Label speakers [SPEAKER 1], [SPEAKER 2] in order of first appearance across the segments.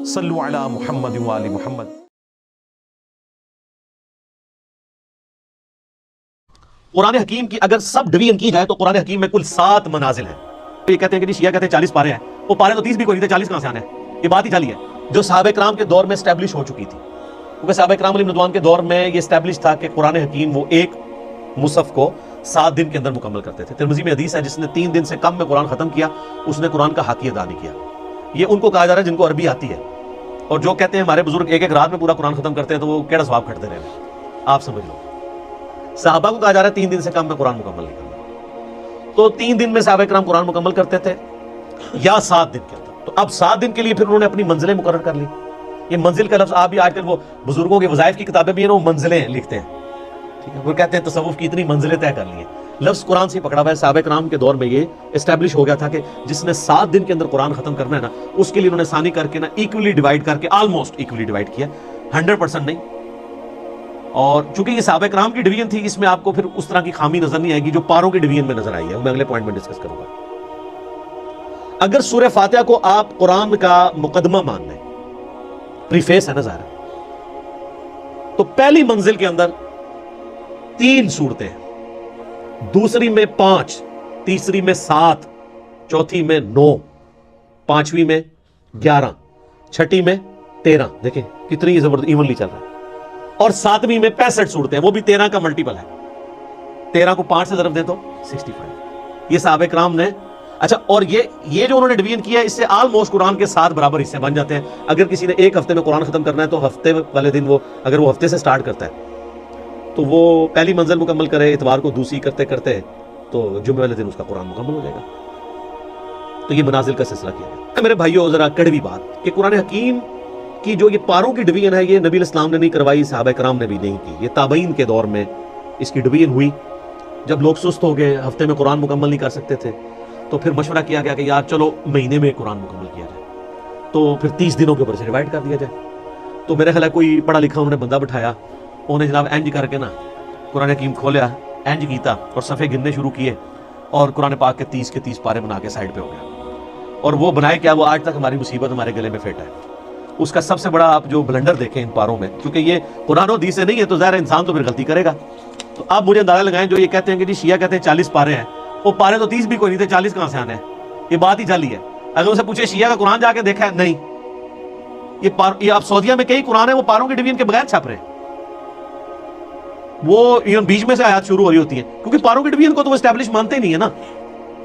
[SPEAKER 1] صلو علی محمد و آل محمد۔ قرآن حکیم کی اگر سب ڈویژن کی جائے تو قرآن حکیم میں کل 7 منازل ہیں۔ یہ کہتے ہیں کہ شیعہ کہتے ہیں 40 پارے ہیں، وہ پارے تو 30 بھی کوئی نہیں تھے، 40 کہاں سے آنے ہیں؟ یہ بات ہی جعلی ہے جو صحابہ کرام کے دور میں اسٹیبلش ہو چکی تھی، کیونکہ صحابہ کرام علیہ رضوان کے دور میں یہ اسٹیبلش تھا کہ قرآن حکیم وہ ایک مصحف کو 7 دن کے اندر مکمل کرتے تھے۔ ترمذی میں حدیث ہے جس نے 3 دن سے کم میں قرآن ختم کیا اس نے قرآن کا حق ادا نہیں کیا۔ یہ ان کو کہا جا رہا ہے جن کو عربی آتی ہے، اور جو کہتے ہیں ہمارے بزرگ ایک ایک رات میں پورا قرآن ختم کرتے ہیں تو وہ کیڑا ثواب کھٹتے رہے ہیں، آپ سمجھ لو۔ صحابہ کو کہا جا رہا ہے 3 دن سے کم میں قرآن مکمل نہیں کرنا، تو 3 دن میں صحابہ کرام قرآن مکمل کرتے تھے یا 7 دن کے اندر۔ تو اب 7 دن کے لیے پھر انہوں نے اپنی منزلیں مقرر کر لی۔ یہ منزل کا لفظ آپ بھی آج کل وہ بزرگوں کے وظائف کی کتابیں بھی ہیں نا، وہ منزلیں لکھتے ہیں، ٹھیک ہے، وہ کہتے ہیں تصوف کی اتنی منزلیں طے کر لی ہیں۔ لفظ قرآن سے پکڑا ہوا ہے۔ صحابہ کرام کے دور میں یہ اسٹیبلش ہو گیا تھا کہ جس نے 7 دن کے اندر قرآن ختم کرنا ہے نا، اس کے لیے انہوں نے ثانی کر کے نا ایکولی ڈیوائیڈ کر کے، آلموسٹ ایکولی ڈیوائیڈ کیا، 100% نہیں۔ اور چونکہ یہ صحابہ کرام کی ڈویژن تھی، اس میں آپ کو پھر اس طرح کی خامی نظر نہیں آئے گی جو پاروں کی ڈویژن میں نظر آئی ہے، میں اگلے پوائنٹ میں ڈسکس کروں گا۔ اگر سورہ فاتحہ کو آپ قرآن کا مقدمہ مان لیں، پریفیس ہے نا ظاہر، تو پہلی منزل کے اندر 3 سورتیں ہیں، دوسری میں 5، تیسری میں 7، چوتھی میں 9، پانچویں میں 11، چھٹی میں 13۔ دیکھیں کتنی زبردست ایونلی چل رہا ہے۔ اور 7ویں میں 65 صورتیں ہیں، وہ بھی 13 کا ملٹیپل ہے، 13 کو 5 سے ضرب دیں تو 65۔ یہ صحابہ کرام نے، اچھا، اور یہ جو انہوں نے ڈویژن کیا ہے، اس سے آلموسٹ قرآن کے 7 برابر حصے بن جاتے ہیں۔ اگر کسی نے ایک ہفتے میں قرآن ختم کرنا ہے تو ہفتے والے دن وہ، اگر وہ ہفتے سے سٹارٹ کرتا ہے تو وہ پہلی منزل مکمل کرے، اتوار کو دوسری کرتے کرتے تو جمعے والے دن اس کا قرآن مکمل ہو جائے گا۔ تو یہ منازل کا سلسلہ کیا ہے۔ میرے بھائیو، ذرا کڑوی بات کہ قرآن حکیم کی جو یہ پاروں کی ڈویژن ہے، یہ نبی علیہ السلام نے نہیں کروائی، صحابہ کرام نے بھی نہیں کی، یہ تابعین کے دور میں اس کی ڈویژن ہوئی۔ جب لوگ سست ہو گئے، ہفتے میں قرآن مکمل نہیں کر سکتے تھے، تو پھر مشورہ کیا گیا کہ یار چلو مہینے میں قرآن مکمل کیا جائے، تو پھر 30 دنوں کے اوپر سے ڈیوائیڈ کر دیا جائے۔ تو میرے خیال ہے کوئی پڑھا لکھا انہوں نے بندہ بٹھایا، انہوں نے جناب اینج کر کے نا قرآن حکیم کھولیا، اینج کیتا اور صفحے گننے شروع کیے، اور قرآن پاک کے 30 پارے بنا کے سائڈ پہ ہو گیا۔ اور وہ بنائے کیا، وہ آج تک ہماری مصیبت ہمارے گلے میں فٹ ہے۔ اس کا سب سے بڑا آپ جو بلنڈر دیکھیں ان پاروں میں، کیونکہ یہ قرآن و حدیث سے نہیں ہے تو ظاہر انسان تو پھر غلطی کرے گا۔ تو آپ مجھے اندازہ لگائیں جو یہ کہتے ہیں کہ جی شیعہ کہتے ہیں 40 پارے ہیں، وہ پارے تو 30 بھی کوئی نہیں تھے، 40 کہاں سے آنے ہیں؟ یہ بات ہی جعلی ہے۔ اگر اسے پوچھے شیعہ کا قرآن جا کے دیکھا ہے، نہیں۔ یہ آپ سعودیہ میں کئی قرآن ہیں وہ پاروں کے ڈویژن کے بغیر چھپ رہے ہیں، وہ بیچ میں سے آیات شروع ہو رہی ہوتی ہیں، کیونکہ پاروں کی ڈویژن کو تو وہ اسٹیبلش مانتے ہی نہیں ہے نا،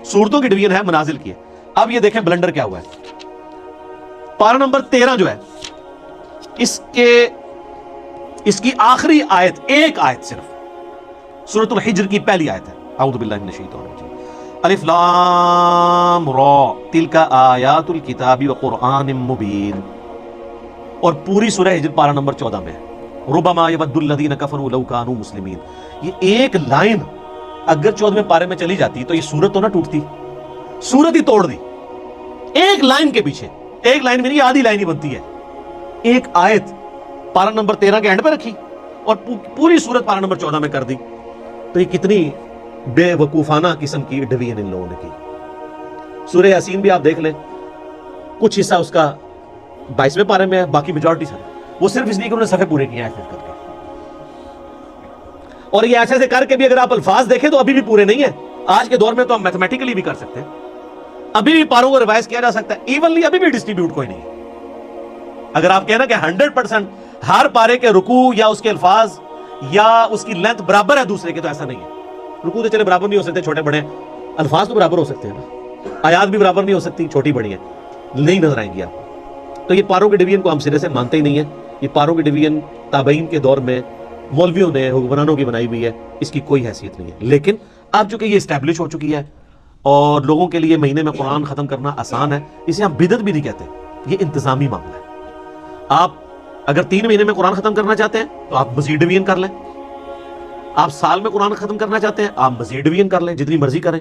[SPEAKER 1] سورتوں کی ڈویژن ہے، منازل کی ہے۔ اب یہ دیکھیں بلنڈر کیا ہوا ہے۔ پارہ نمبر 13 جو ہے، اس کی آخری آیت، ایک آیت صرف سورۃ الحجر کی پہلی آیت ہے، اعوذ باللہ من الشیطان الرجیم، الف لام را تلک آیات الکتاب وقرآن مبین، اور پوری سورہ حجر پارہ نمبر 14 میں ہے، ربما یود الذین کفروا لو کانوا مسلمین۔ یہ ایک لائن اگر 14ویں پارے میں چلی جاتی تو یہ سورت تو نہ ٹوٹتی، سورت ہی توڑ دی ایک لائن کے پیچھے۔ ایک لائن میں نہیں، آدھی لائن ہی بنتی ہے۔ ایک آیت پارہ نمبر 13 کے اینڈ پہ رکھی اور پوری سورت پارہ نمبر 14 میں کر دی۔ تو یہ کتنی بے وقوفانہ قسم کی ڈویژن ان لوگوں نے کی۔ سورہ یاسین بھی آپ دیکھ لیں، کچھ حصہ اس کا 22ویں پارے میں ہے، باقی میجورٹی سے وہ صرف اس لیے کہ انہوں نے صفحے پورے کیے ہیں ایسے کر کے۔ اور یہ ایسے کر کے بھی اگر آپ الفاظ دیکھیں تو ابھی بھی پورے نہیں ہیں۔ آج کے دور میں تو ہم میتھمیٹیکلی بھی کر سکتے ہیں، ابھی بھی پاروں کو ریوائز کیا جا سکتا ہے، ایونلی ابھی بھی ڈسٹریبیوٹ کوئی نہیں ہے۔ اگر آپ کہنا کہ 100% ہر پارے کے رکوع یا اس کے الفاظ یا اس کی لینتھ برابر ہے دوسرے کے، تو ایسا نہیں ہے۔ رکوع تو چلے برابر نہیں ہو سکتے، چھوٹے بڑے، الفاظ تو برابر ہو سکتے ہیں نا، آیات بھی برابر نہیں ہو سکتی، چھوٹی بڑی ہیں، نہیں نظر آئیں گی آپ کو۔ تو یہ پاروں کے ڈویژن کو ہم سرے سے مانتے ہی نہیں ہیں۔ یہ پاروں کی ڈویژن تابعین کے دور میں مولویوں نے، حکمرانوں کی بنائی ہوئی ہے، اس کی کوئی حیثیت نہیں ہے۔ لیکن اب چونکہ یہ اسٹیبلش ہو چکی ہے اور لوگوں کے لیے مہینے میں قرآن ختم کرنا آسان ہے، اسے ہم بدعت بھی نہیں کہتے، یہ انتظامی معاملہ ہے۔ آپ اگر 3 مہینے میں قرآن ختم کرنا چاہتے ہیں تو آپ مزید ڈویژن کر لیں، آپ سال میں قرآن ختم کرنا چاہتے ہیں آپ مزید ڈویژن کر لیں، جتنی مرضی کریں۔